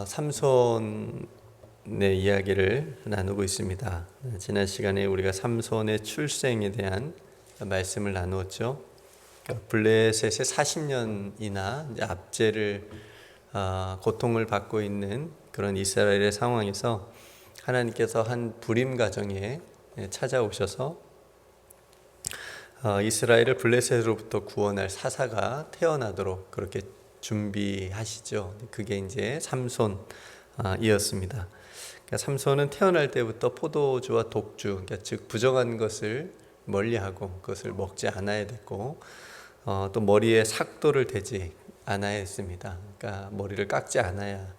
삼손의 이야기를 나누고 있습니다. 지난 시간에 우리가 삼손의 출생에 대한 말씀을 나누었죠. 블레셋의 40년이나 압제를 고통을 받고 있는 그런 이스라엘의 상황에서 하나님께서 한 불임 가정에 찾아오셔서 이스라엘을 블레셋으로부터 구원할 사사가 태어나도록 그렇게 준비하시죠. 그게 이제 삼손이었습니다. 그러니까 삼손은 태어날 때부터 포도주와 독주, 그러니까 즉 부정한 것을 멀리하고 그것을 먹지 않아야 됐고, 또 머리에 삭도를 대지 않아야 했습니다. 그러니까 머리를 깎지 않아야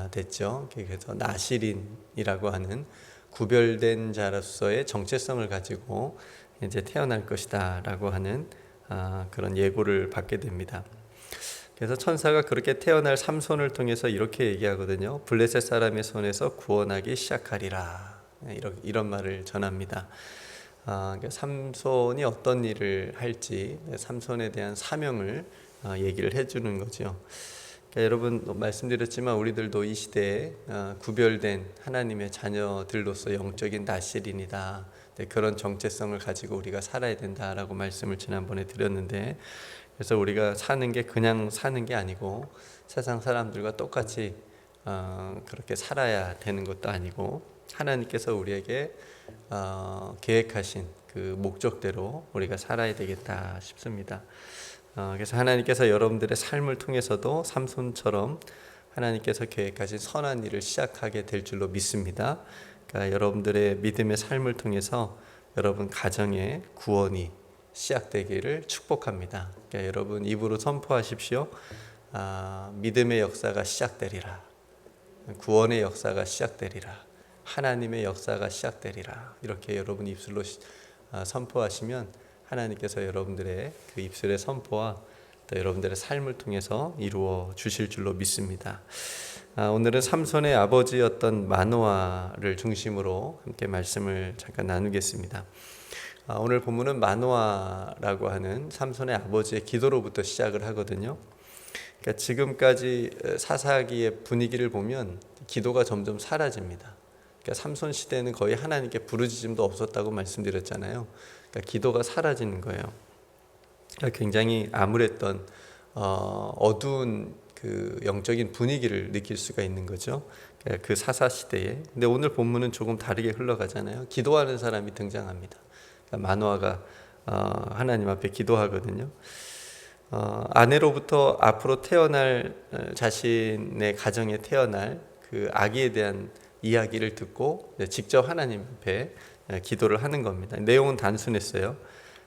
됐죠. 그래서 나실인이라고 하는 구별된 자로서의 정체성을 가지고 이제 태어날 것이다라고 하는 그런 예고를 받게 됩니다. 그래서 천사가 그렇게 태어날 삼손을 통해서 이렇게 얘기하거든요. 블레셋 사람의 손에서 구원하기 시작하리라. 이런 말을 전합니다. 삼손이 어떤 일을 할지, 삼손에 대한 사명을 얘기를 해주는 거죠. 그러니까 여러분 말씀드렸지만 우리들도 이 시대에 구별된 하나님의 자녀들로서 영적인 나실인이다. 그런 정체성을 가지고 우리가 살아야 된다라고 말씀을 지난번에 드렸는데, 그래서 우리가 사는 게 그냥 사는 게 아니고 세상 사람들과 똑같이 그렇게 살아야 되는 것도 아니고 하나님께서 우리에게 계획하신 그 목적대로 우리가 살아야 되겠다 싶습니다. 그래서 하나님께서 여러분들의 삶을 통해서도 삼손처럼 하나님께서 계획하신 선한 일을 시작하게 될 줄로 믿습니다. 그러니까 여러분들의 믿음의 삶을 통해서 여러분 가정의 구원이 시작되기를 축복합니다. 그러니까 여러분 입으로 선포하십시오. 믿음의 역사가 시작되리라. 구원의 역사가 시작되리라. 하나님의 역사가 시작되리라. 이렇게 여러분 입술로 선포하시면 하나님께서 여러분들의 그 입술의 선포와 또 여러분들의 삶을 통해서 이루어 주실 줄로 믿습니다. 오늘은 삼손의 아버지였던 마노아를 중심으로 함께 말씀을 잠깐 나누겠습니다. 오늘 본문은 마노아라고 하는 삼손의 아버지의 기도로부터 시작을 하거든요. 그러니까 지금까지 사사기의 분위기를 보면 기도가 점점 사라집니다. 그러니까 삼손 시대는 거의 하나님께 부르짖음도 없었다고 말씀드렸잖아요. 그러니까 기도가 사라지는 거예요. 그러니까 굉장히 암울했던 어두운 그 영적인 분위기를 느낄 수가 있는 거죠. 그러니까 그 사사 시대에. 근데 오늘 본문은 조금 다르게 흘러가잖아요. 기도하는 사람이 등장합니다. 마노아가 하나님 앞에 기도하거든요. 아내로부터 앞으로 태어날 자신의 가정에 태어날 그 아기에 대한 이야기를 듣고 직접 하나님 앞에 기도를 하는 겁니다. 내용은 단순했어요.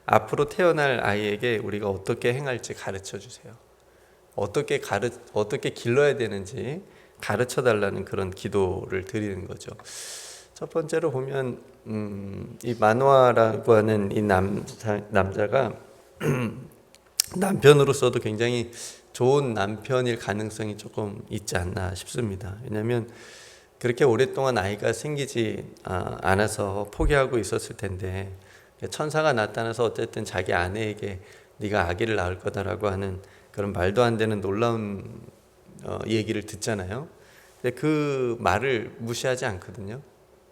앞으로 태어날 아이에게 우리가 어떻게 행할지 가르쳐 주세요. 어떻게 길러야 되는지 가르쳐 달라는 그런 기도를 드리는 거죠. 첫 번째로 보면 이 마노아라고 하는 이 남자가 남편으로서도 굉장히 좋은 남편일 가능성이 조금 있지 않나 싶습니다. 왜냐하면 그렇게 오랫동안 아이가 생기지 않아서 포기하고 있었을 텐데 천사가 나타나서 어쨌든 자기 아내에게 네가 아기를 낳을 거다라고 하는 그런 말도 안 되는 놀라운 얘기를 듣잖아요. 근데 그 말을 무시하지 않거든요.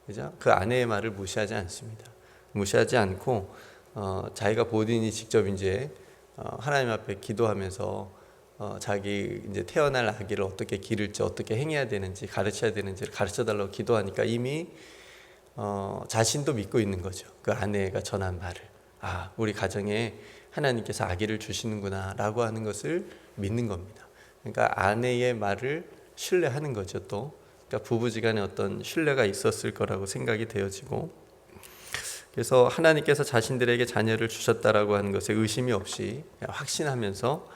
그죠? 그 아내의 말을 무시하지 않습니다. 무시하지 않고 자기가 본인이 직접 이제 하나님 앞에 기도하면서 자기 이제 태어날 아기를 어떻게 기를지 어떻게 행해야 되는지 가르쳐야 되는지를 가르쳐 달라고 기도하니까 이미 자신도 믿고 있는 거죠. 그 아내가 전한 말을 우리 가정에 하나님께서 아기를 주시는구나라고 하는 것을 믿는 겁니다. 그러니까 아내의 말을 신뢰하는 거죠. 또 그러니까 부부지간에 어떤 신뢰가 있었을 거라고 생각이 되어지고, 그래서 하나님께서 자신들에게 자녀를 주셨다라고 하는 것에 의심이 없이 확신하면서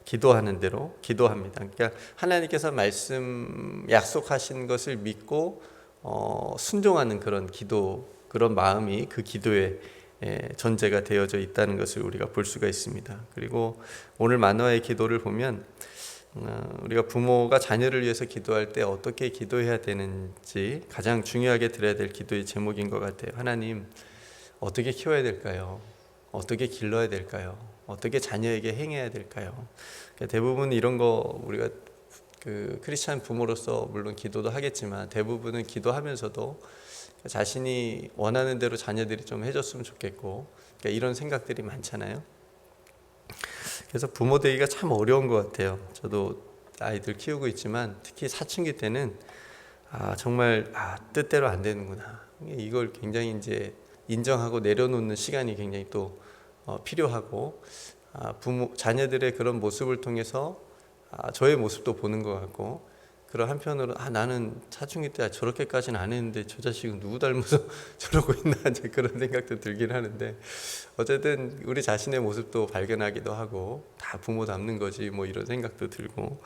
기도하는 대로 기도합니다. 그러니까 하나님께서 약속하신 것을 믿고 순종하는 그런 기도, 그런 마음이 그 기도의 전제가 되어져 있다는 것을 우리가 볼 수가 있습니다. 그리고 오늘 마노아의 기도를 보면 우리가 부모가 자녀를 위해서 기도할 때 어떻게 기도해야 되는지 가장 중요하게 들어야 될 기도의 제목인 것 같아요. 하나님, 어떻게 키워야 될까요? 어떻게 길러야 될까요? 어떻게 자녀에게 행해야 될까요? 대부분 이런 거 우리가 크리스찬 부모로서 물론 기도도 하겠지만 대부분은 기도하면서도 자신이 원하는 대로 자녀들이 좀 해줬으면 좋겠고, 그러니까 이런 생각들이 많잖아요. 그래서 부모 되기가 참 어려운 것 같아요. 저도 아이들 키우고 있지만 특히 사춘기 때는 정말 뜻대로 안 되는구나. 이걸 굉장히 이제 인정하고 내려놓는 시간이 굉장히 또 필요하고, 자녀들의 그런 모습을 통해서 저의 모습도 보는 것 같고, 그런 한편으로 나는 사춘기 때 저렇게까지는 안 했는데 저 자식은 누구 닮아서 저러고 있나 이제 그런 생각도 들긴 하는데, 어쨌든 우리 자신의 모습도 발견하기도 하고 다 부모 닮는 거지 뭐 이런 생각도 들고,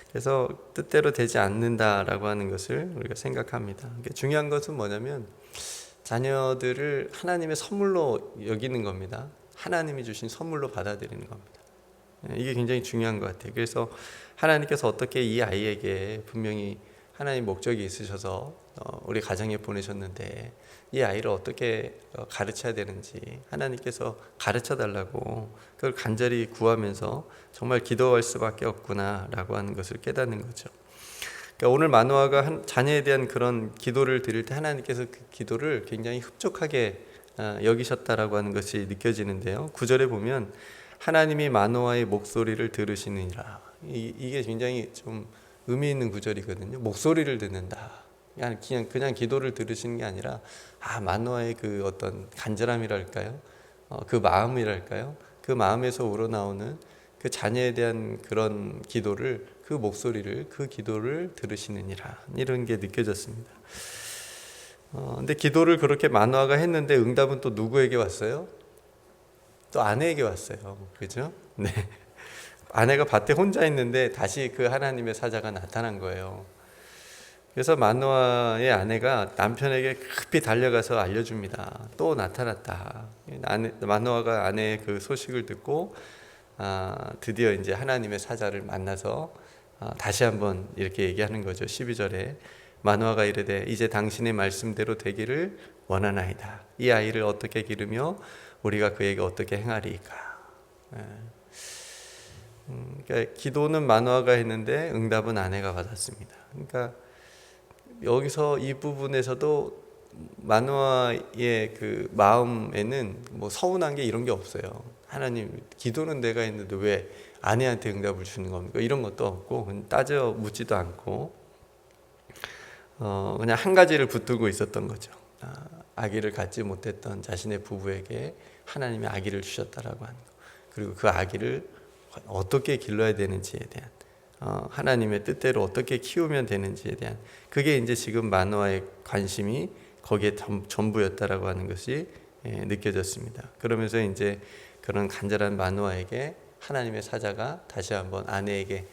그래서 뜻대로 되지 않는다라고 하는 것을 우리가 생각합니다. 중요한 것은 뭐냐면 자녀들을 하나님의 선물로 여기는 겁니다. 하나님이 주신 선물로 받아들이는 겁니다. 이게 굉장히 중요한 것 같아요. 그래서 하나님께서 어떻게 이 아이에게 분명히 하나님 목적이 있으셔서 우리 가정에 보내셨는데 이 아이를 어떻게 가르쳐야 되는지 하나님께서 가르쳐 달라고 그걸 간절히 구하면서 정말 기도할 수밖에 없구나라고 하는 것을 깨닫는 거죠. 그러니까 오늘 마노아가 자녀에 대한 그런 기도를 드릴 때 하나님께서 그 기도를 굉장히 흡족하게 여기셨다라고 하는 것이 느껴지는데요. 9절에 보면 하나님이 마노아의 목소리를 들으시느니라. 이게 굉장히 좀 의미 있는 구절이거든요. 목소리를 듣는다. 그냥 기도를 들으시는 게 아니라 마노아의 그 어떤 간절함이랄까요? 그 마음이랄까요? 그 마음에서 우러나오는 그 자녀에 대한 그런 기도를, 그 목소리를, 그 기도를 들으시느니라. 이런 게 느껴졌습니다. 근데 기도를 그렇게 마노아가 했는데 응답은 또 누구에게 왔어요? 또 아내에게 왔어요. 그죠? 네. 아내가 밭에 혼자 있는데 다시 그 하나님의 사자가 나타난 거예요. 그래서 마노아의 아내가 남편에게 급히 달려가서 알려줍니다. 또 나타났다. 마노아가 아내의 그 소식을 듣고 드디어 이제 하나님의 사자를 만나서 다시 한번 이렇게 얘기하는 거죠. 12절에 마노아가 이르되 이제 당신의 말씀대로 되기를 원하나이다. 이 아이를 어떻게 기르며 우리가 그에게 어떻게 행하리이까. 그러니까 기도는 마노아가 했는데 응답은 아내가 받았습니다. 그러니까 여기서 이 부분에서도 마노아의 그 마음에는 뭐 서운한 게 이런 게 없어요. 하나님, 기도는 내가 했는데 왜 아내한테 응답을 주는 겁니까? 이런 것도 없고 따져 묻지도 않고 그냥 한 가지를 붙들고 있었던 거죠. 아기를 갖지 못했던 자신의 부부에게 하나님이 아기를 주셨다라고 하는 거, 그리고 그 아기를 어떻게 길러야 되는지에 대한 하나님의 뜻대로 어떻게 키우면 되는지에 대한, 그게 이제 지금 마노아의 관심이 거기에 전부였다라고 하는 것이 느껴졌습니다. 그러면서 이제 그런 간절한 마노아에게 하나님의 사자가 다시 한번 아내에게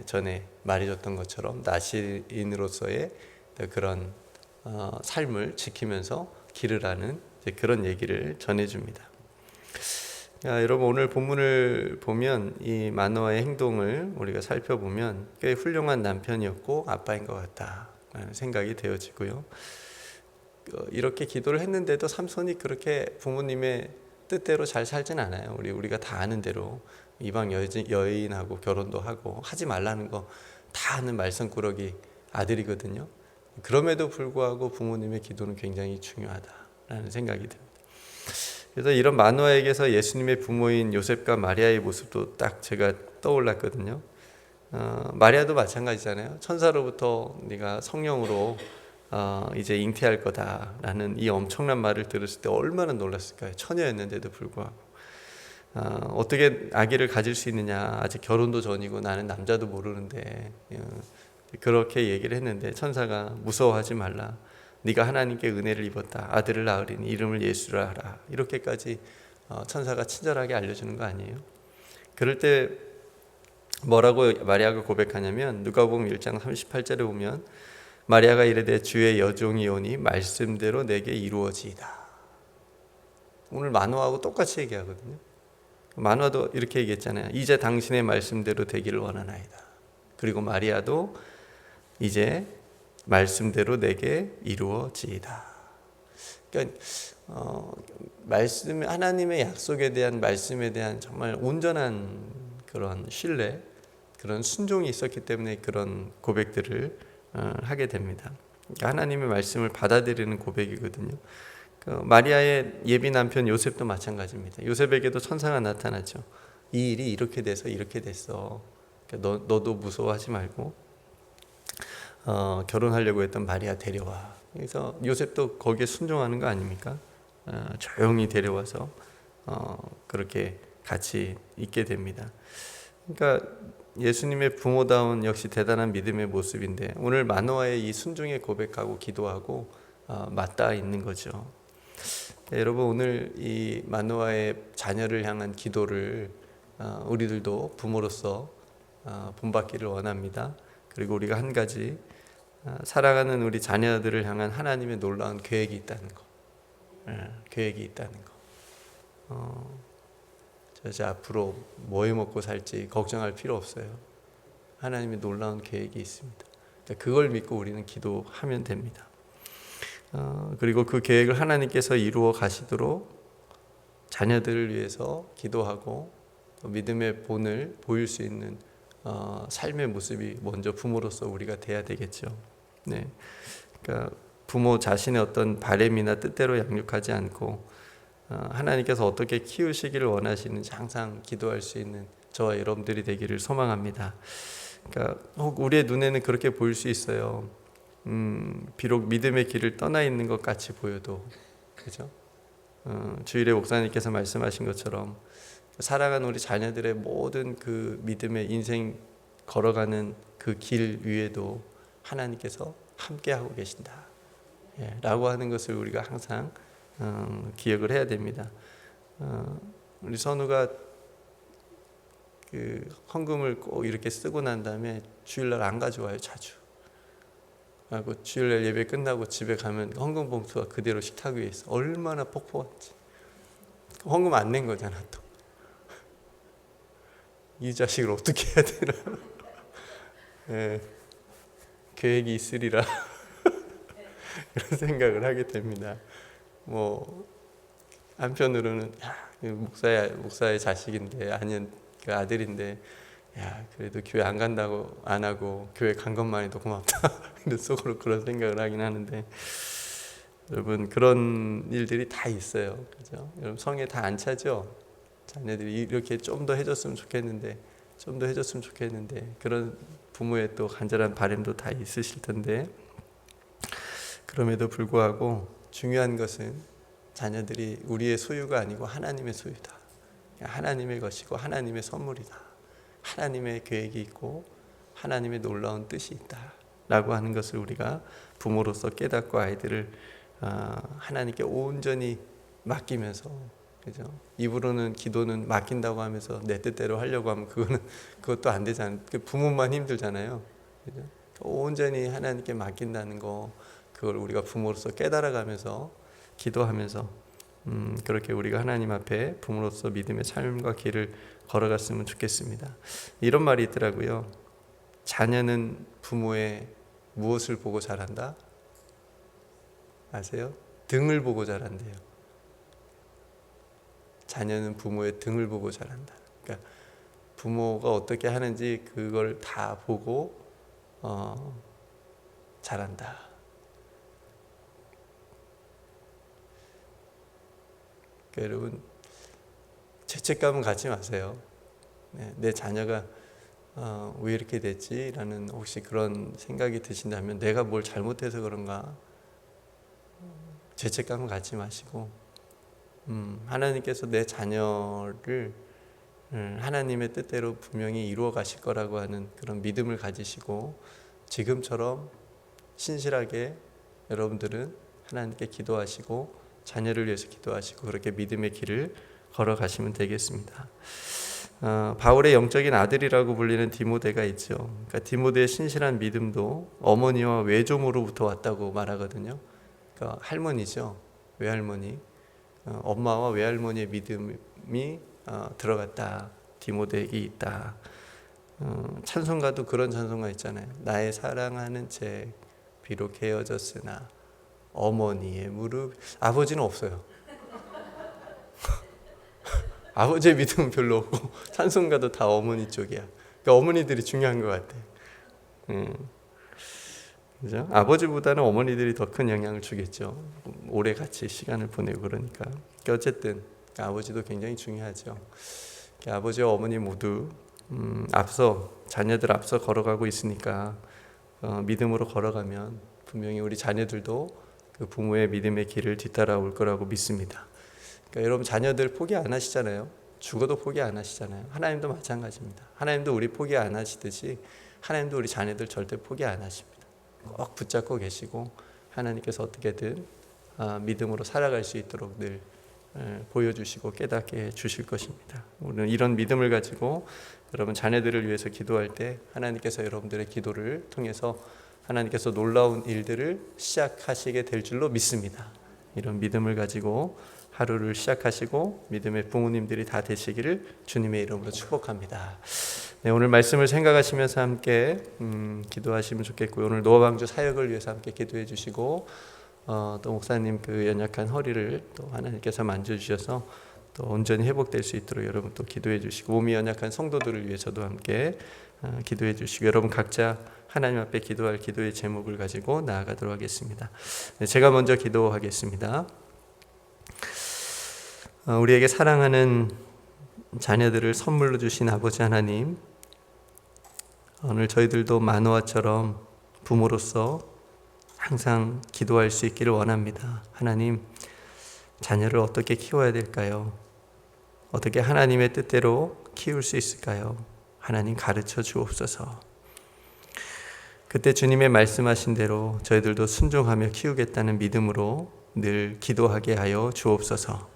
전에 말해줬던 것처럼 나시인으로서의 그런 삶을 지키면서 기르라는 그런 얘기를 전해줍니다. 여러분, 오늘 본문을 보면 이 마노아의 행동을 우리가 살펴보면 꽤 훌륭한 남편이었고 아빠인 것 같다라는 생각이 되어지고요. 이렇게 기도를 했는데도 삼손이 그렇게 부모님의 뜻대로 잘 살진 않아요. 우리가 다 아는 대로 이방 여인하고 결혼도 하고 하지 말라는 거 다 아는 말썽꾸러기 아들이거든요. 그럼에도 불구하고 부모님의 기도는 굉장히 중요하다라는 생각이 듭니다. 그래서 이런 마노아에게서 예수님의 부모인 요셉과 마리아의 모습도 딱 제가 떠올랐거든요. 마리아도 마찬가지잖아요. 천사로부터 네가 성령으로 이제 잉태할 거다라는 이 엄청난 말을 들었을 때 얼마나 놀랐을까요? 처녀였는데도 불구하고 어떻게 아기를 가질 수 있느냐, 아직 결혼도 전이고 나는 남자도 모르는데, 그렇게 얘기를 했는데 천사가 무서워하지 말라, 네가 하나님께 은혜를 입었다, 아들을 낳으리니 이름을 예수라 하라, 이렇게까지 천사가 친절하게 알려주는 거 아니에요? 그럴 때 뭐라고 마리아가 고백하냐면 누가복음 1장 38절에 보면 마리아가 이르되 주의 여종이 오니 말씀대로 내게 이루어지이다. 오늘 마노아하고 똑같이 얘기하거든요. 마노아도 이렇게 얘기했잖아요. 이제 당신의 말씀대로 되기를 원하나이다. 그리고 마리아도 이제 말씀대로 내게 이루어지이다. 그러니까 말씀, 하나님의 약속에 대한, 말씀에 대한 정말 온전한 그런 신뢰, 그런 순종이 있었기 때문에 그런 고백들을 하게 됩니다. 그러니까 하나님의 말씀을 받아들이는 고백이거든요. 마리아의 예비 남편 요셉도 마찬가지입니다. 요셉에게도 천사가 나타나죠. 이 일이 이렇게 돼서 이렇게 됐어. 그러니까 너도 무서워하지 말고 결혼하려고 했던 마리아 데려와. 그래서 요셉도 거기에 순종하는 거 아닙니까? 조용히 데려와서 그렇게 같이 있게 됩니다. 그러니까 예수님의 부모다운 역시 대단한 믿음의 모습인데 오늘 마노아의 이 순종의 고백하고 기도하고 맞닿아 있는 거죠. 여러분 오늘 이 마노아의 자녀를 향한 기도를 우리들도 부모로서 본받기를 원합니다. 그리고 우리가 한 가지 사랑하는 우리 자녀들을 향한 하나님의 놀라운 계획이 있다는 거, 계획이 있다는 거. 저 앞으로 뭐 해 먹고 살지 걱정할 필요 없어요. 하나님의 놀라운 계획이 있습니다. 그걸 믿고 우리는 기도하면 됩니다. 그리고 그 계획을 하나님께서 이루어 가시도록 자녀들을 위해서 기도하고 믿음의 본을 보일 수 있는 삶의 모습이 먼저 부모로서 우리가 돼야 되겠죠. 네, 그러니까 부모 자신의 어떤 바램이나 뜻대로 양육하지 않고 하나님께서 어떻게 키우시기를 원하시는지 항상 기도할 수 있는 저와 여러분들이 되기를 소망합니다. 그러니까 혹 우리의 눈에는 그렇게 보일 수 있어요. 비록 믿음의 길을 떠나 있는 것 같이 보여도, 그죠? 주일에 목사님께서 말씀하신 것처럼 사랑하는 우리 자녀들의 모든 그 믿음의 인생 걸어가는 그 길 위에도 하나님께서 함께하고 계신다, 라고 하는 것을 우리가 항상 기억을 해야 됩니다. 우리 선우가 그 헌금을 꼭 이렇게 쓰고 난 다음에 주일날 안 가져와요. 자주. 그리고 주일날 예배 끝나고 집에 가면 헌금 봉투가 그대로 식탁 위에 있어. 얼마나 폭포같지. 헌금 안 낸 거잖아 또. 이 자식을 어떻게 해야 되나. 계획이 있으리라. 그런 생각을 하게 됩니다. 뭐 한편으로는 목사의 자식인데 아니면 그 아들인데 그래도 교회 안 간다고 안 하고 교회 간 것만 해도 고맙다. 속으로 그런 생각을 하긴 하는데 여러분 그런 일들이 다 있어요. 그죠? 여러분 성에 다 안 차죠? 자녀들이 이렇게 좀 더 해줬으면 좋겠는데 좀 더 해줬으면 좋겠는데 그런 부모의 또 간절한 바람도 다 있으실 텐데 그럼에도 불구하고 중요한 것은 자녀들이 우리의 소유가 아니고 하나님의 소유다. 하나님의 것이고 하나님의 선물이다. 하나님의 계획이 있고 하나님의 놀라운 뜻이 있다 라고 하는 것을 우리가 부모로서 깨닫고 아이들을 하나님께 온전히 맡기면서, 그죠? 입으로는 기도는 맡긴다고 하면서 내 뜻대로 하려고 하면 그것도 안 되잖아요. 부모만 힘들잖아요. 그죠? 온전히 하나님께 맡긴다는 거, 그걸 우리가 부모로서 깨달아가면서 기도하면서 그렇게 우리가 하나님 앞에 부모로서 믿음의 삶과 길을 걸어갔으면 좋겠습니다. 이런 말이 있더라고요. 자녀는 부모의 무엇을 보고 자란다? 아세요? 등을 보고 자란대요. 자녀는 부모의 등을 보고 자란다. 그러니까 부모가 어떻게 하는지 그걸 다 보고 자란다. 그러니까 여러분 죄책감은 갖지 마세요. 내 자녀가 왜 이렇게 됐지? 라는 혹시 그런 생각이 드신다면 내가 뭘 잘못해서 그런가? 죄책감은 갖지 마시고 하나님께서 내 자녀를 하나님의 뜻대로 분명히 이루어 가실 거라고 하는 그런 믿음을 가지시고 지금처럼 신실하게 여러분들은 하나님께 기도하시고 자녀를 위해서 기도하시고 그렇게 믿음의 길을 걸어가시면 되겠습니다. 바울의 영적인 아들이라고 불리는 디모데가 있죠. 그러니까 디모데의 신실한 믿음도 어머니와 외조모로부터 왔다고 말하거든요. 그러니까 할머니죠. 외할머니. 엄마와 외할머니의 믿음이 들어갔다. 디모데에게 있다. 찬송가도 그런 찬송가 있잖아요. 나의 사랑하는 책 비록 헤어졌으나 어머니의 무릎. 아버지는 없어요. 아버지의 믿음은 별로 없고 찬송가도 다 어머니 쪽이야. 그러니까 어머니들이 중요한 것 같아. 그죠? 아버지보다는 어머니들이 더 큰 영향을 주겠죠. 오래 같이 시간을 보내고 그러니까. 그러니까 어쨌든 아버지도 굉장히 중요하죠. 그러니까 아버지와 어머니 모두 자녀들 앞서 걸어가고 있으니까 믿음으로 걸어가면 분명히 우리 자녀들도 그 부모의 믿음의 길을 뒤따라올 거라고 믿습니다. 그러니까 여러분 자녀들 포기 안 하시잖아요. 죽어도 포기 안 하시잖아요. 하나님도 마찬가지입니다. 하나님도 우리 포기 안 하시듯이 하나님도 우리 자녀들 절대 포기 안 하십니다. 꼭 붙잡고 계시고 하나님께서 어떻게든 믿음으로 살아갈 수 있도록 늘 보여주시고 깨닫게 해주실 것입니다. 우리는 이런 믿음을 가지고 여러분 자녀들을 위해서 기도할 때 하나님께서 여러분들의 기도를 통해서 하나님께서 놀라운 일들을 시작하시게 될 줄로 믿습니다. 이런 믿음을 가지고 하루를 시작하시고 믿음의 부모님들이 다 되시기를 주님의 이름으로 축복합니다. 네, 오늘 말씀을 생각하시면서 함께 기도하시면 좋겠고요. 오늘 노아방주 사역을 위해서 함께 기도해 주시고 또 목사님 그 연약한 허리를 또 하나님께서 만져주셔서 또 온전히 회복될 수 있도록 여러분 또 기도해 주시고 몸이 연약한 성도들을 위해서도 함께 기도해 주시고 여러분 각자 하나님 앞에 기도할 기도의 제목을 가지고 나아가도록 하겠습니다. 네, 제가 먼저 기도하겠습니다. 우리에게 사랑하는 자녀들을 선물로 주신 아버지 하나님, 오늘 저희들도 마노아처럼 부모로서 항상 기도할 수 있기를 원합니다. 하나님, 자녀를 어떻게 키워야 될까요? 어떻게 하나님의 뜻대로 키울 수 있을까요? 하나님 가르쳐 주옵소서. 그때 주님의 말씀하신 대로 저희들도 순종하며 키우겠다는 믿음으로 늘 기도하게 하여 주옵소서.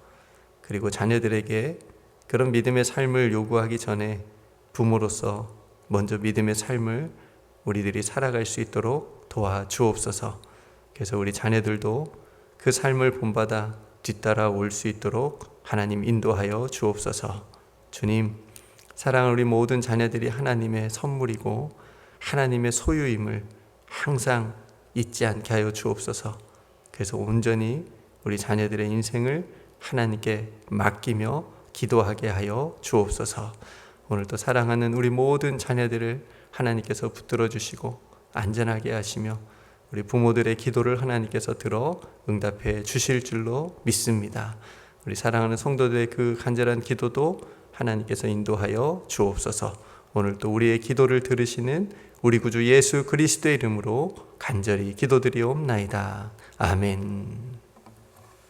그리고 자녀들에게 그런 믿음의 삶을 요구하기 전에 부모로서 먼저 믿음의 삶을 우리들이 살아갈 수 있도록 도와주옵소서. 그래서 우리 자녀들도 그 삶을 본받아 뒤따라 올 수 있도록 하나님 인도하여 주옵소서. 주님, 사랑하는 우리 모든 자녀들이 하나님의 선물이고 하나님의 소유임을 항상 잊지 않게 하여 주옵소서. 그래서 온전히 우리 자녀들의 인생을 하나님께 맡기며 기도하게 하여 주옵소서. 오늘도 사랑하는 우리 모든 자녀들을 하나님께서 붙들어 주시고 안전하게 하시며 우리 부모들의 기도를 하나님께서 들어 응답해 주실 줄로 믿습니다. 우리 사랑하는 성도들의 그 간절한 기도도 하나님께서 인도하여 주옵소서. 오늘도 우리의 기도를 들으시는 우리 구주 예수 그리스도의 이름으로 간절히 기도드리옵나이다. 아멘.